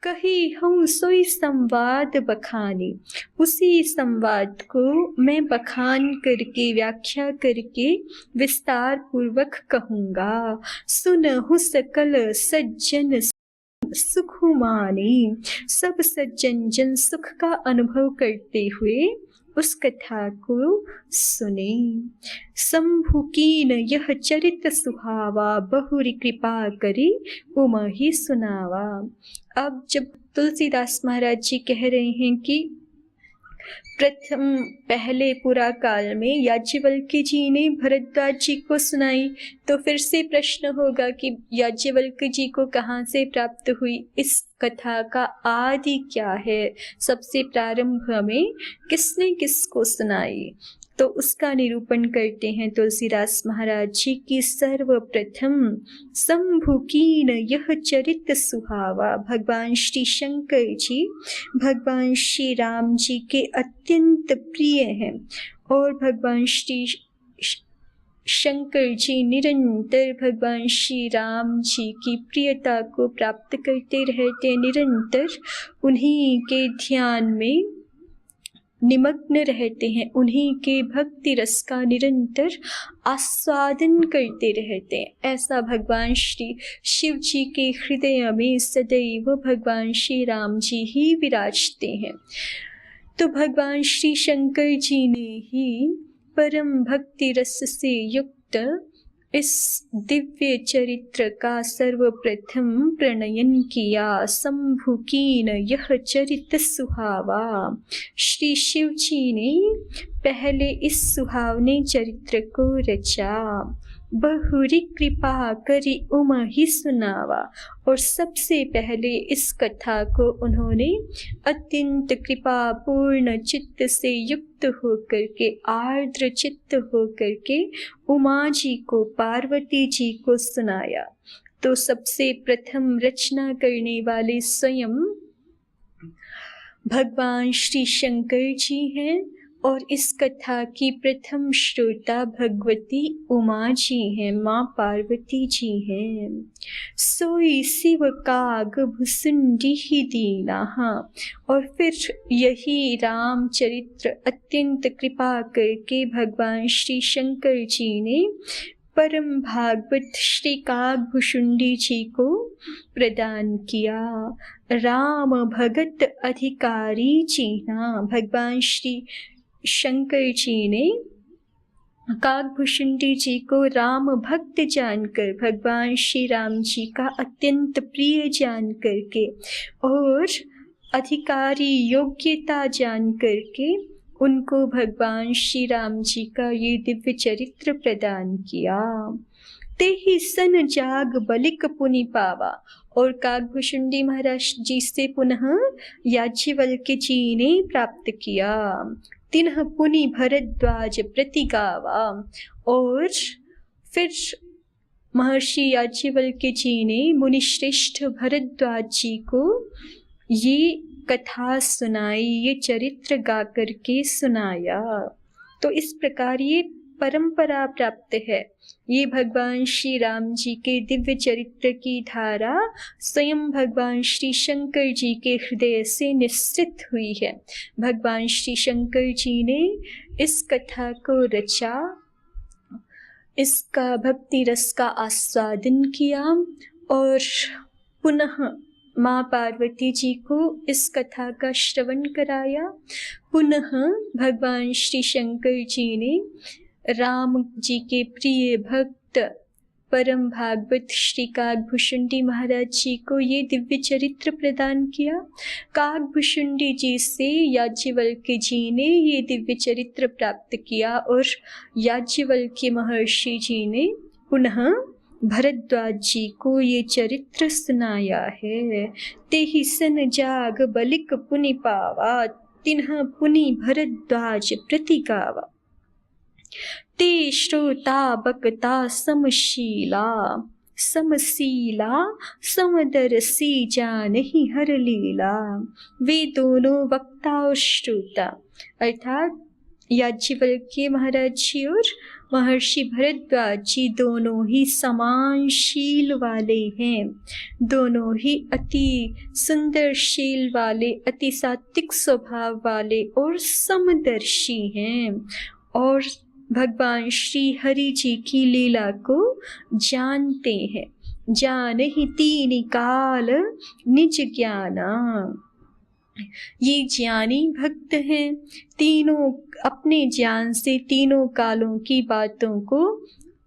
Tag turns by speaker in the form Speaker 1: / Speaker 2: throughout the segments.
Speaker 1: कही हूँ सोई संवाद बखानी। उसी संवाद को मैं बखान करके, व्याख्या करके विस्तार पूर्वक कहूँगा। सुनहु सकल सज्जन सुख माने। सब सज्जन जन सुख का अनुभव करते हुए उस कथा को सुने। शंभुकीन यह चरित सुहावा, बहुरी कृपा करे उमा ही सुनावा। अब जब तुलसीदास महाराज जी कह रहे हैं कि प्रथम पहले पुरा काल में याज्ञवल्क्य जी ने भरद्वाज जी को सुनाई, तो फिर से प्रश्न होगा कि याज्ञवल्क्य जी को कहाँ से प्राप्त हुई, इस कथा का आदि क्या है, सबसे प्रारंभ में किसने किसको सुनाई। तो उसका निरूपण करते हैं तुलसीदास महाराज जी की सर्वप्रथम शंभुकीन यह चरित सुहावा। भगवान श्री शंकर जी भगवान श्री राम जी के अत्यंत प्रिय हैं और भगवान श्री शंकर जी निरंतर भगवान श्री राम जी की प्रियता को प्राप्त करते रहते, निरंतर उन्हीं के ध्यान में निमग्न रहते हैं, उन्हीं के भक्ति रस का निरंतर आस्वादन करते रहते हैं। ऐसा भगवान श्री शिव जी के हृदय में सदैव भगवान श्री राम जी ही विराजते हैं। तो भगवान श्री शंकर जी ने ही परम भक्ति रस से युक्त इस दिव्य चरित्र का सर्वप्रथम प्रणयन किया। शंभुकीन यह चरित सुहावा। श्री शिव जी ने पहले इस सुहावने चरित्र को रचा। बहुरी कृपा करी उमा ही सुनावा। और सबसे पहले इस कथा को उन्होंने अत्यंत कृपा पूर्ण चित्त से युक्त होकर के, आर्द्र चित्त होकर के उमा जी को, पार्वती जी को सुनाया। तो सबसे प्रथम रचना करने वाले स्वयं भगवान श्री शंकर जी हैं और इस कथा की प्रथम श्रोता भगवती उमा जी हैं, माँ पार्वती जी हैं। सोई शिव काग भुसुंडी ही दीना। और फिर यही रामचरित्र अत्यंत कृपा करके भगवान श्री शंकर जी ने परम भागवत श्री कागभुषुंडी जी को प्रदान किया। राम भगत अधिकारी चीना। भगवान श्री शंकर जी ने कागभुषुंडी जी को राम भक्त जानकर, भगवान श्री राम जी का अत्यंत प्रिय जान करके और अधिकारी योग्यता जान करके उनको भगवान श्री राम जी का ये दिव्य चरित्र प्रदान किया। ते ही सन जाग बलिक पुनि पावा। और कागभुषुंडी महाराज जी से पुनः याज्ञवल्क्य जी ने प्राप्त किया। तिन्ह पुनि भरद्वाज प्रति गावा। और फिर महर्षि याज्ञवल्क्य जी ने मुनिश्रेष्ठ भरद्वाज जी को ये कथा सुनाई, ये चरित्र गा करके सुनाया। तो इस प्रकार ये परंपरा प्राप्त है। ये भगवान श्री राम जी के दिव्य चरित्र की धारा स्वयं भगवान श्री शंकर जी के हृदय से निश्चित हुई है। भगवान श्री शंकर जी ने इस कथा को रचा, इसका भक्ति रस का आस्वादन किया और पुनः माँ पार्वती जी को इस कथा का श्रवण कराया। पुनः भगवान श्री शंकर जी ने राम जी के प्रिय भक्त परम भागवत श्री कागभुषुंडी महाराज जी को ये दिव्य चरित्र प्रदान किया। कागभुषुंडी जी से याज्ञवल्क्य जी ने ये दिव्य चरित्र प्राप्त किया और याज्ञवल्क्य महर्षि जी ने पुनः भरद्वाज जी को ये चरित्र सुनाया है। ते ही सन जाग बलिक पुनि पावा। तिन्ह पुनि भरद्वाज प्रति गावा। ते श्रोता बकता समशीला। समशीला समदरसी जानहि हर लीला। वे दोनों वक्ता और श्रोता अर्थात याज्ञवल्क्य महाराज जी और महर्षि भरद्वाज जी दोनों ही समान शील वाले हैं, दोनों ही अति सुंदर शील वाले, अति सात्विक स्वभाव वाले और समदर्शी हैं और भगवान श्री हरि जी की लीला को जानते हैं। जानहि तीन काल निज ज्ञाना, ये ज्ञानी भक्त हैं, तीनों अपने ज्ञान से तीनों कालों की बातों को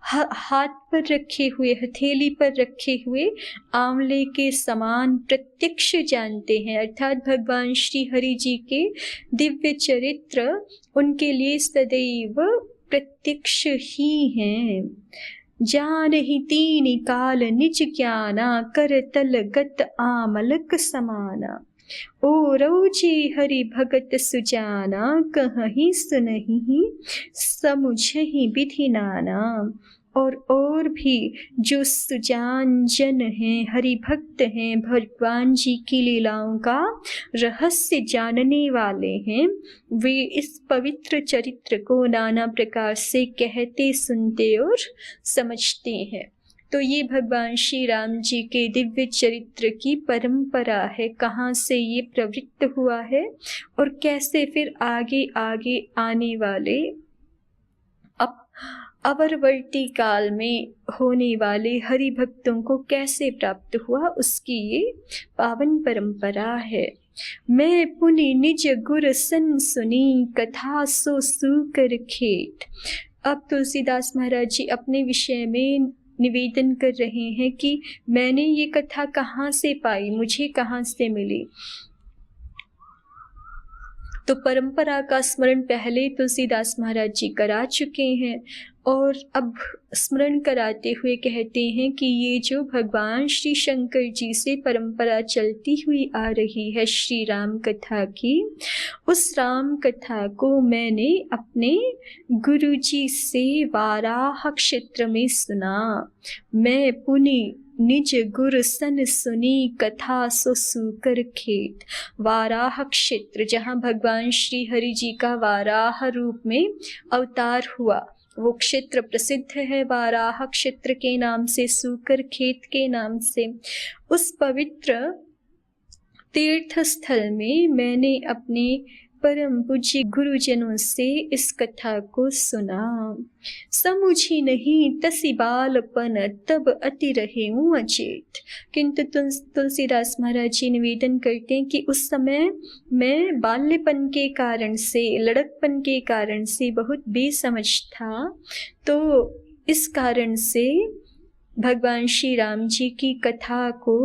Speaker 1: हाथ पर रखे हुए, हथेली पर रखे हुए आंवले के समान प्रत्यक्ष जानते हैं। अर्थात भगवान श्री हरि जी के दिव्य चरित्र उनके लिए सदैव प्रत्यक्ष ही हैं। जानहि तीन काल निज ज्ञाना, कर तल गत आमलक समाना। ओरौ जे हरि भगत सुजाना, कहहि सुनहि समुझहि विधि नाना। और भी जो सुजान जन हैं, हरि भक्त हैं, भगवान जी की लीलाओं का रहस्य जानने वाले हैं, वे इस पवित्र चरित्र को नाना प्रकार से कहते, सुनते और समझते हैं। तो ये भगवान श्री राम जी के दिव्य चरित्र की परंपरा है, कहाँ से ये प्रवृत्त हुआ है और कैसे फिर आगे आगे आने वाले अवरवर्ती काल में होने वाले हरि भक्तों को कैसे प्राप्त हुआ, उसकी ये पावन परंपरा है। मैं पुनि निज गुर सन सुनी, कथा सो सुकर खेत। अब तुलसीदास महाराज जी अपने विषय में निवेदन कर रहे हैं कि मैंने ये कथा कहाँ से पाई, मुझे कहाँ से मिली। तो परंपरा का स्मरण पहले तुलसीदास महाराज जी करा चुके हैं और अब स्मरण कराते हुए कहते हैं कि ये जो भगवान श्री शंकर जी से परंपरा चलती हुई आ रही है श्री राम कथा की, उस राम कथा को मैंने अपने गुरु जी से वाराह क्षेत्र में सुना। मैं पुनि निज गुर सन सुनी, कथा सो सुकर खेत। वाराह क्षेत्र, जहाँ भगवान श्री हरि जी का वाराह रूप में अवतार हुआ, वो क्षेत्र प्रसिद्ध है वाराह क्षेत्र के नाम से, सुकर खेत के नाम से। उस पवित्र तीर्थ स्थल में मैंने अपने परम पूज्य गुरुजनों से इस कथा को सुना। समुझी नहीं तसी बालपन, तब अति रहेऊं अचेत। किंतु तुलसीदास महाराज जी निवेदन करते हैं कि उस समय मैं बाल्यपन के कारण से, लड़कपन के कारण से बहुत बेसमझ था, तो इस कारण से भगवान श्री राम जी की कथा को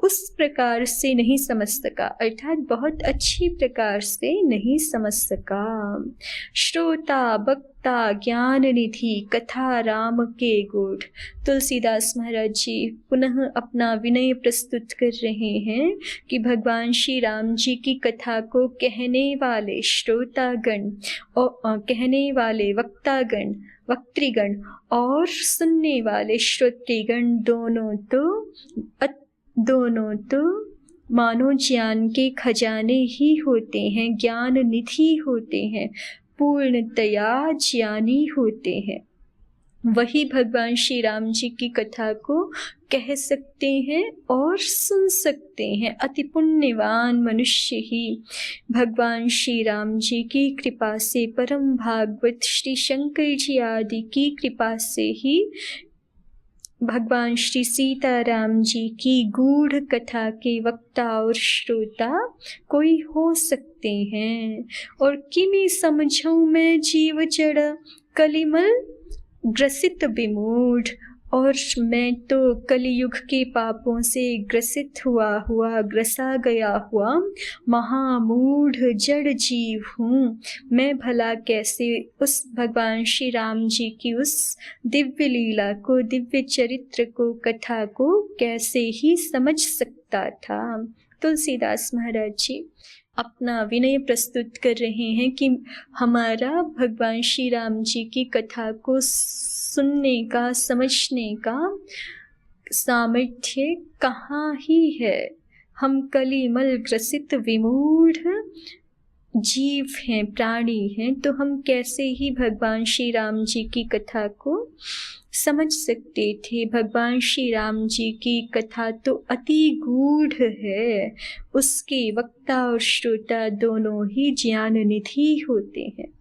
Speaker 1: उस प्रकार से नहीं समझ सका, अर्थात बहुत अच्छी प्रकार से नहीं समझ सका। श्रोता वक्ता ज्ञान निधि, कथा राम के गुण। तुलसीदास महाराज जी पुनः अपना विनय प्रस्तुत कर रहे हैं कि भगवान श्री राम जी की कथा को कहने वाले श्रोतागण और कहने वाले वक्तागण, वक्तृगण और सुनने वाले श्रोतृगण दोनों तो मानो ज्ञान के खजाने ही होते हैं, ज्ञान निधि होते हैं, पूर्णतया ज्ञानी होते हैं। वही भगवान श्री राम जी की कथा को कह सकते हैं और सुन सकते हैं। अति पुण्यवान मनुष्य ही भगवान श्री राम जी की कृपा से, परम भागवत श्री शंकर जी आदि की कृपा से ही भगवान श्री सीताराम जी की गूढ़ कथा के वक्ता और श्रोता कोई हो सकते हैं। और किमी समझऊं मैं जीव जड़, कलिमल ग्रसित विमूढ़। और मैं तो कलियुग के पापों से ग्रसित हुआ ग्रसा गया हुआ महामूढ़ जड़ जीव हूँ। मैं भला कैसे उस भगवान श्री राम जी की उस दिव्य लीला को, दिव्य चरित्र को, कथा को कैसे ही समझ सकता था। तुलसीदास महाराज जी अपना विनय प्रस्तुत कर रहे हैं कि हमारा भगवान श्री राम जी की कथा को सुनने का, समझने का सामर्थ्य कहाँ ही है। हम कलिमल ग्रसित विमूढ़ जीव हैं, प्राणी हैं, तो हम कैसे ही भगवान श्री राम जी की कथा को समझ सकते थे। भगवान श्री राम जी की कथा तो अति गूढ़ है, उसके वक्ता और श्रोता दोनों ही ज्ञान निधि होते हैं।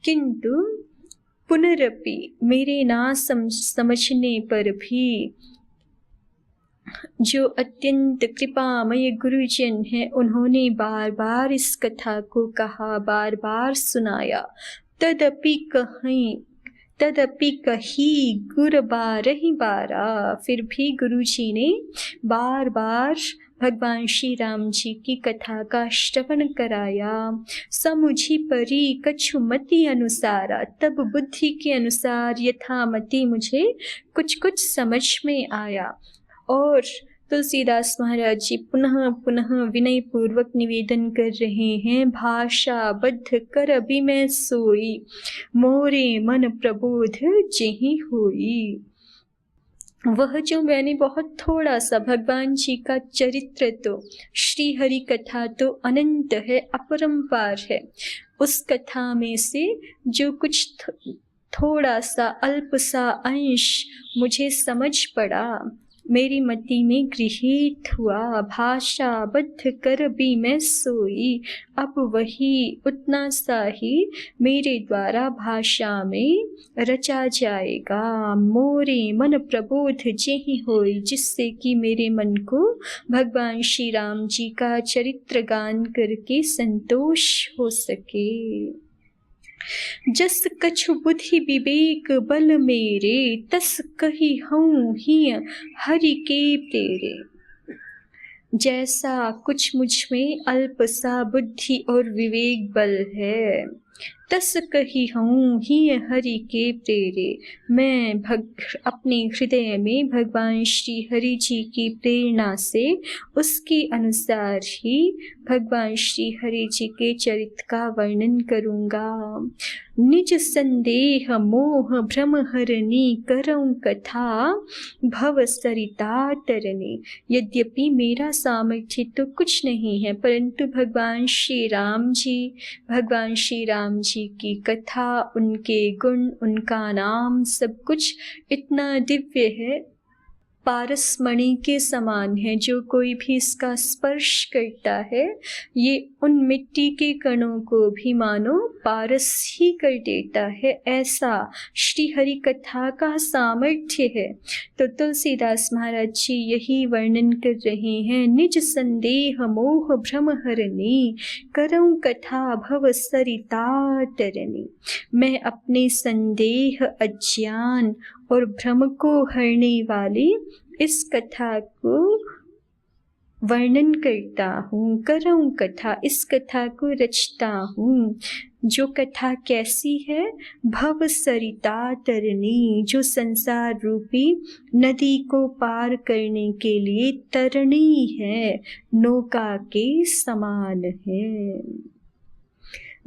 Speaker 1: किंतु पुनरपि मेरे ना समझने पर भी जो अत्यंत कृपामय गुरुजन हैं, उन्होंने बार बार इस कथा को कहा, बार बार सुनाया। तदपि कही गुर बारहि बारा, फिर भी गुरुजी ने बार बार भगवान श्री राम जी की कथा का श्रवण कराया। समुझि परी कछु मति अनुसारा, तब बुद्धि के अनुसार यथामति मुझे कुछ कुछ समझ में आया। और तुलसीदास महाराज जी पुनः पुनः विनय पूर्वक निवेदन कर रहे हैं, भाषा बद्ध कर अभी मैं सोई, मोरे मन प्रबोध जेहि होई। वह जो मैंने बहुत थोड़ा सा, भगवान जी का चरित्र तो, श्री हरि कथा तो अनंत है, अपरंपार है, उस कथा में से जो कुछ थोड़ा सा अल्प सा अंश मुझे समझ पड़ा, मेरी मति में गृहीत हुआ। भाषा बद्ध कर भी मैं सोई, अब वही उतना सा ही मेरे द्वारा भाषा में रचा जाएगा। मोरे मन प्रबोध जेहि होई, जिससे कि मेरे मन को भगवान श्री राम जी का चरित्र गान करके संतोष हो सके। जस कछु बुद्धि विवेक बल मेरे, तस कही हूँ ही हरि के तेरे। जैसा कुछ मुझ में अल्प सा बुद्धि और विवेक बल है, तस कही हूँ ही हरि के प्रेरे। मैं अपने हृदय में भगवान श्री हरि जी की प्रेरणा से उसके अनुसार ही भगवान श्री हरि जी के चरित्र का वर्णन करूँगा। निज संदेह मोह भ्रम हरनी, करऊँ कथा भव सरिता तरनी। यद्यपि मेरा सामर्थ्य तो कुछ नहीं है, परंतु भगवान श्री राम जी की कथा, उनके गुण, उनका नाम, सब कुछ इतना दिव्य है, पारसमणि के समान है। जो कोई भी इसका स्पर्श करता है, ये उन मिट्टी के कणों को भी मानो पारस ही कर देता है, ऐसा श्री हरि कथा का सामर्थ्य है। तो तुलसीदास महाराज जी यही वर्णन कर रहे हैं। निज संदेह मोह भ्रम हरनी, करऊँ कथा भव सरिता तरनी। मैं अपने संदेह, अज्ञान और भ्रम को हरने वाली इस कथा को वर्णन करता हूँ, करऊँ कथा, इस कथा को रचता हूँ। जो कथा कैसी है? भव सरिता तरनी, जो संसार रूपी नदी को पार करने के लिए तरनी है, नौका के समान है।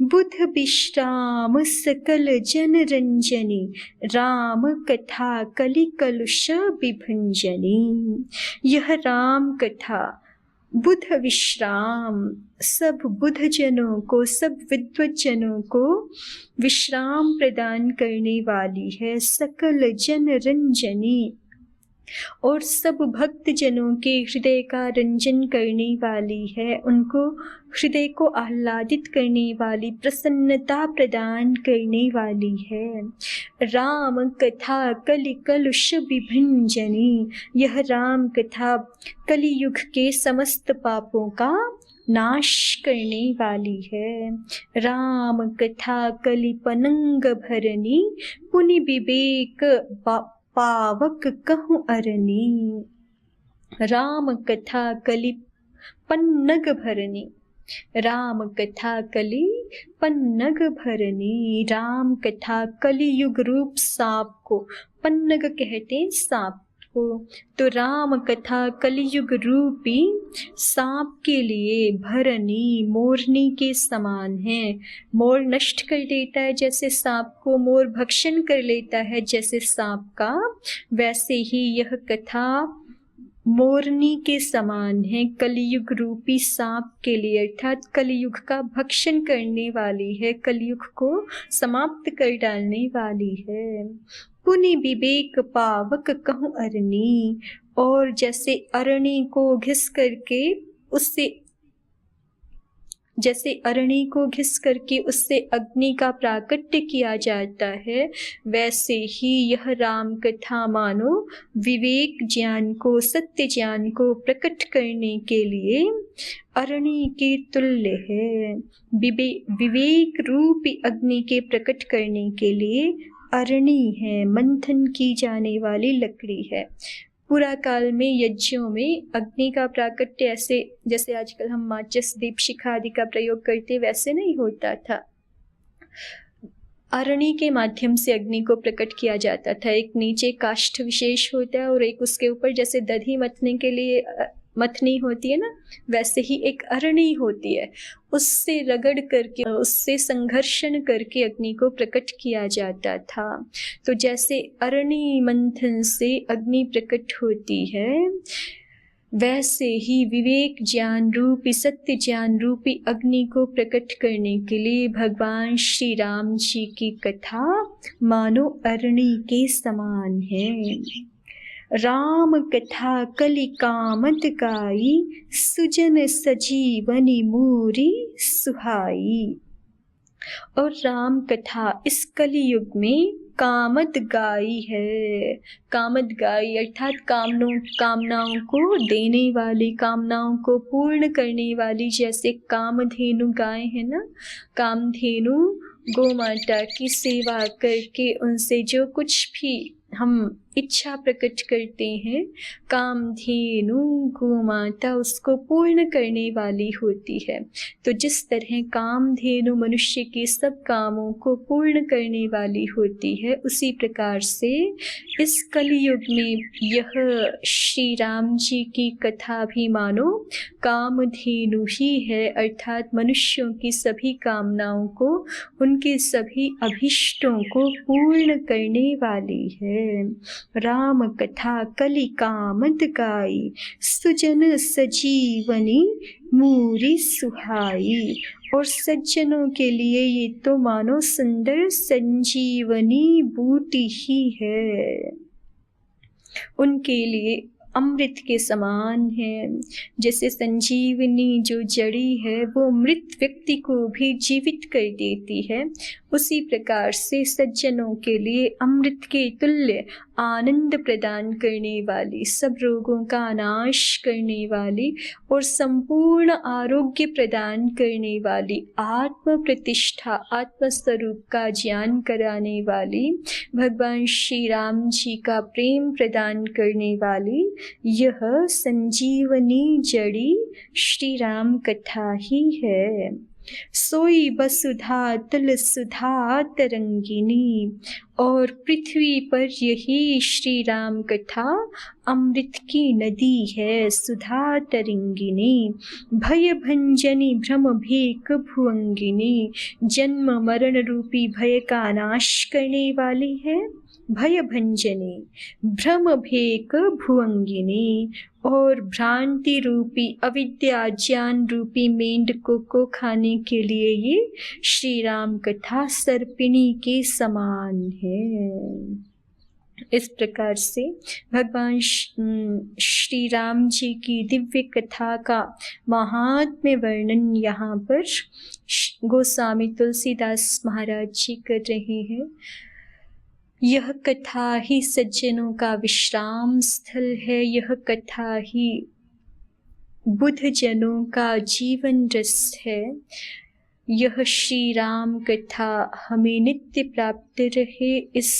Speaker 1: बुध विश्राम सकल जन रंजनी, राम कथा कलि कलुष विभंजनी। यह राम कथा बुध विश्राम, सब बुध जनों को, सब विद्वत जनों को विश्राम प्रदान करने वाली है। सकल जन रंजनी, और सब भक्त जनों के हृदय का रंजन करने वाली है, उनको हृदय को आह्लादित करने वाली, प्रसन्नता प्रदान करने वाली है। राम कथा कलि कलुष विभंजनी, यह राम कथा कलियुग के समस्त पापों का नाश करने वाली है। राम कथा कलि पनंग भरनी, पुनि विवेक पावक कहूँ अरनी। राम कथा कलि पन्नग भरनी, राम कथा कलि पन्नग भरनी। राम कथा कलियुग रूप सांप को, पन्नग कहते हैं सांप को, तो राम कथा कलियुग रूपी सांप के लिए भरनी, मोरनी के समान है। मोर नष्ट कर देता है जैसे सांप को, मोर भक्षण कर लेता है जैसे सांप का, वैसे ही यह कथा मोरनी के समान है कलयुग रूपी सांप के लिए, अर्थात कलयुग का भक्षण करने वाली है, कलयुग को समाप्त कर डालने वाली है। पुनि विवेक पावक कहूँ अरणी, और जैसे अरणी को घिस करके उससे, जैसे अरणी को घिस करके उससे अग्नि का प्राकट्य किया जाता है, वैसे ही यह राम कथा मानो विवेक ज्ञान को, सत्य ज्ञान को प्रकट करने के लिए अरणी के तुल्य है। विवेक रूपी अग्नि के प्रकट करने के लिए अरणी है, मंथन की जाने वाली लकड़ी है। पूरा काल में यज्ञों में अग्नि का प्राकट्य ऐसे जैसे आजकल हम माचिस, दीप शिखा आदि का प्रयोग करते वैसे नहीं होता था। अरणी के माध्यम से अग्नि को प्रकट किया जाता था। एक नीचे काष्ठ विशेष होता है और एक उसके ऊपर जैसे दही मथने के लिए मथनी होती है ना, वैसे ही एक अरणी होती है, उससे रगड़ करके, उससे संघर्षण करके अग्नि को प्रकट किया जाता था। तो जैसे अरणी मंथन से अग्नि प्रकट होती है, वैसे ही विवेक ज्ञान रूपी, सत्य ज्ञान रूपी अग्नि को प्रकट करने के लिए भगवान श्री राम जी की कथा मानो अरणी के समान है। राम कथा कलि कामत गाई, सुजन सजीवनी मूरी सुहाई। और राम कथा इस कलियुग में कामत गाई है। कामत गाई अर्थात कामनाओं को देने वाली, कामनाओं को पूर्ण करने वाली। जैसे कामधेनु गाय है ना, कामधेनु गौ माता की सेवा करके उनसे जो कुछ भी हम इच्छा प्रकट करते हैं, कामधेनु गौ माता उसको पूर्ण करने वाली होती है। तो जिस तरह कामधेनु मनुष्य के सब कामों को पूर्ण करने वाली होती है, उसी प्रकार से इस कलियुग में यह श्री राम जी की कथा भी मानो कामधेनु ही है, अर्थात मनुष्यों की सभी कामनाओं को, उनके सभी अभिष्टों को पूर्ण करने वाली है। राम कथा कलि कामत गाई, सुजन सजीवनी मूरी सुहाई। और सज्जनों के लिए ये तो मानो सुंदर संजीवनी बूटी ही है, उनके लिए अमृत के समान है। जैसे संजीवनी जो जड़ी है वो मृत व्यक्ति को भी जीवित कर देती है, उसी प्रकार से सज्जनों के लिए अमृत के तुल्य आनंद प्रदान करने वाली, सब रोगों का नाश करने वाली और संपूर्ण आरोग्य प्रदान करने वाली, आत्म प्रतिष्ठा, आत्म स्वरूप का ज्ञान कराने वाली, भगवान श्री राम जी का प्रेम प्रदान करने वाली यह संजीवनी जड़ी श्री राम कथा ही है। सोई वसुधा तुल सुधा तरंगिनी। और पृथ्वी पर यही श्री राम कथा अमृत की नदी है, सुधा तरंगिनी। भय भंजनी भ्रम भेक भुवंगिनी। जन्म मरण रूपी भय का नाश करने वाली है, भय भंजनी, भ्रम भेक भुवंगिनी। और भ्रांति रूपी, अविद्या ज्ञान रूपी मेंढकों को खाने के लिए ये श्री राम कथा सर्पिणी के समान है। इस प्रकार से भगवान श्री राम जी की दिव्य कथा का महात्म्य वर्णन यहाँ पर गोस्वामी तुलसीदास महाराज जी कर रहे हैं। यह कथा ही सज्जनों का विश्राम स्थल है, यह कथा ही बुद्ध जनों का जीवन रस है। यह श्री राम कथा हमें नित्य प्राप्त रहे। इस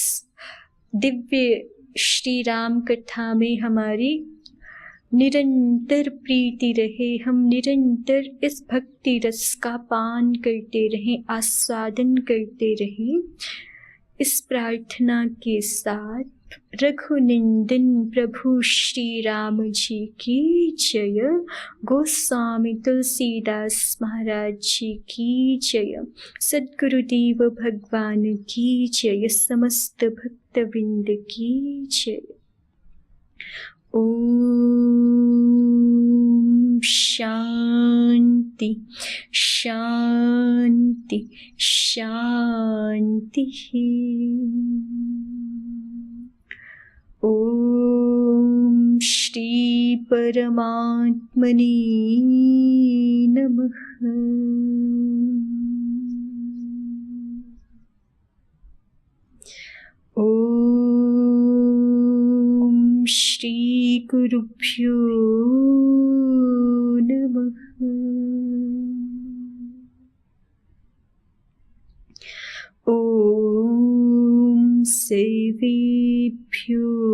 Speaker 1: दिव्य श्री राम कथा में हमारी निरंतर प्रीति रहे, हम निरंतर इस भक्ति रस का पान करते रहें, आस्वादन करते रहें। इस प्रार्थना के साथ रघुनंदन प्रभु श्री राम जी की जय, गोस्वामी तुलसीदास महाराज जी की जय, सद्गुरुदेव भगवान की जय, समस्त भक्तवृंद की जय। ओम शांति शांति शांति। ओम श्री परमात्मने नमः। ओम श्री गुरुभ्यो नमः। ओम सर्वेभ्यो